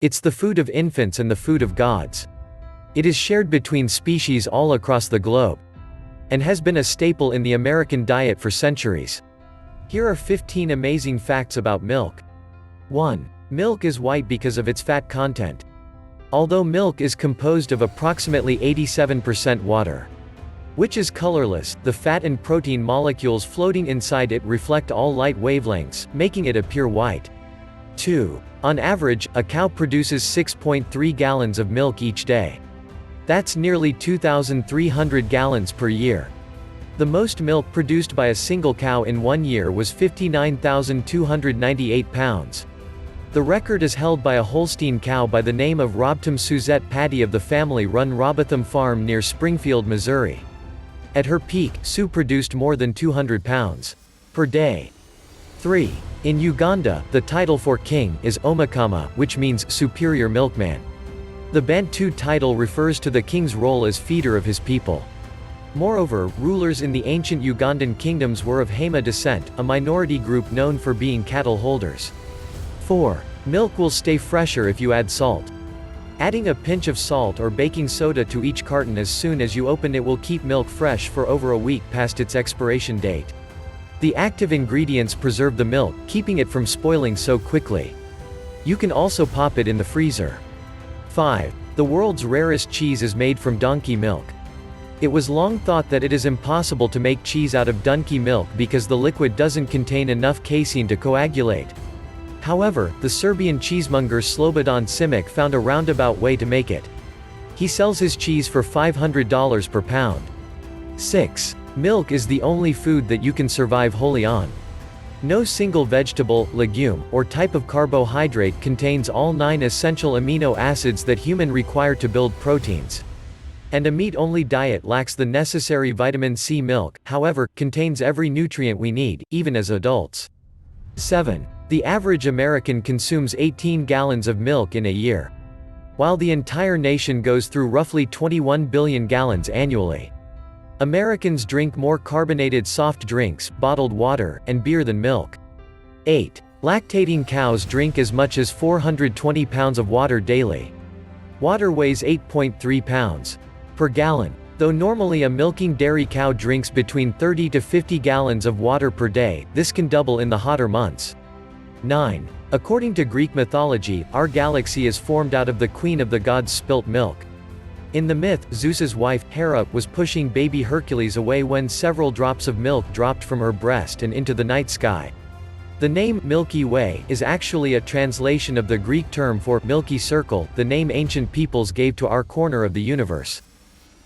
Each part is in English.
It's the food of infants and the food of gods. It is shared between species all across the globe, and has been a staple in the American diet for centuries. Here are 15 amazing facts about milk. 1. Milk is white because of its fat content. Although milk is composed of approximately 87% water, which is colorless, the fat and protein molecules floating inside it reflect all light wavelengths, making it appear white. 2. On average, a cow produces 6.3 gallons of milk each day. That's nearly 2,300 gallons per year. The most milk produced by a single cow in 1 year was 59,298 pounds. The record is held by a Holstein cow by the name of Robtham Suzette Patty of the family-run Robotham Farm near Springfield, Missouri. At her peak, Sue produced more than 200 pounds per day. 3. In Uganda, the title for king is Omukama, which means superior milkman. The Bantu title refers to the king's role as feeder of his people. Moreover, rulers in the ancient Ugandan kingdoms were of Hema descent, a minority group known for being cattle holders. 4. Milk will stay fresher if you add salt. Adding a pinch of salt or baking soda to each carton as soon as you open it will keep milk fresh for over a week past its expiration date. The active ingredients preserve the milk, keeping it from spoiling so quickly. You can also pop it in the freezer. 5. The world's rarest cheese is made from donkey milk. It was long thought that it is impossible to make cheese out of donkey milk because the liquid doesn't contain enough casein to coagulate. However, the Serbian cheesemonger Slobodan Simic found a roundabout way to make it. He sells his cheese for $500 per pound. 6. Milk is the only food that you can survive wholly on. No single vegetable, legume, or type of carbohydrate contains all 9 essential amino acids that humans require to build proteins. And a meat-only diet lacks the necessary vitamin C. Milk, however, contains every nutrient we need, even as adults. 7. The average American consumes 18 gallons of milk in a year, while the entire nation goes through roughly 21 billion gallons annually. Americans drink more carbonated soft drinks, bottled water, and beer than milk. 8. Lactating cows drink as much as 420 pounds of water daily. Water weighs 8.3 pounds per gallon. Though normally a milking dairy cow drinks between 30 to 50 gallons of water per day, this can double in the hotter months. 9. According to Greek mythology, our galaxy is formed out of the queen of the gods' spilt milk. In the myth, Zeus's wife, Hera, was pushing baby Hercules away when several drops of milk dropped from her breast and into the night sky. The name, Milky Way, is actually a translation of the Greek term for milky circle, the name ancient peoples gave to our corner of the universe.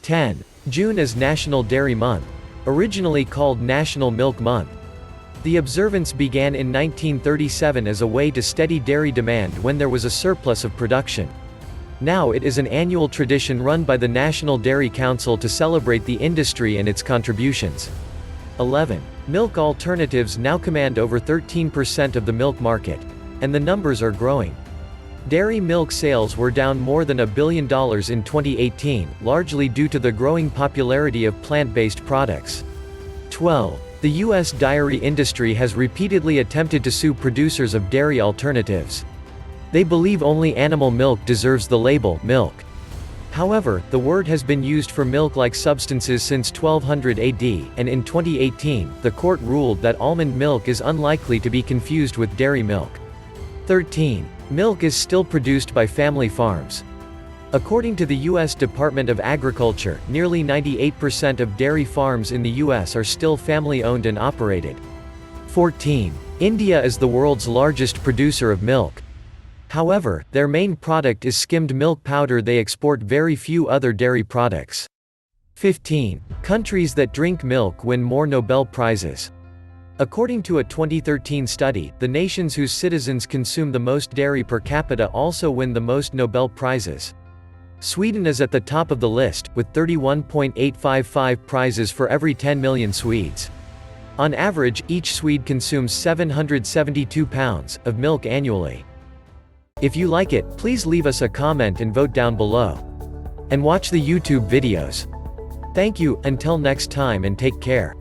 10. June is National Dairy Month, originally called National Milk Month. The observance began in 1937 as a way to steady dairy demand when there was a surplus of production. Now it is an annual tradition run by the National Dairy Council to celebrate the industry and its contributions. 11. Milk alternatives now command over 13% of the milk market, and the numbers are growing. Dairy milk sales were down more than $1 billion in 2018, largely due to the growing popularity of plant-based products. 12. The U.S. dairy industry has repeatedly attempted to sue producers of dairy alternatives. They believe only animal milk deserves the label, milk. However, the word has been used for milk-like substances since 1200 AD, and in 2018, the court ruled that almond milk is unlikely to be confused with dairy milk. 13. Milk is still produced by family farms. According to the U.S. Department of Agriculture, nearly 98% of dairy farms in the U.S. are still family-owned and operated. 14. India is the world's largest producer of milk. However, their main product is skimmed milk powder. They export very few other dairy products. 15. Countries that drink milk win more Nobel Prizes. According to a 2013 study, the nations whose citizens consume the most dairy per capita also win the most Nobel Prizes. Sweden is at the top of the list, with 31.855 prizes for every 10 million Swedes. On average, each Swede consumes 772 pounds of milk annually. If you like it, please leave us a comment and vote down below. And watch the YouTube videos. Thank you, until next time and take care.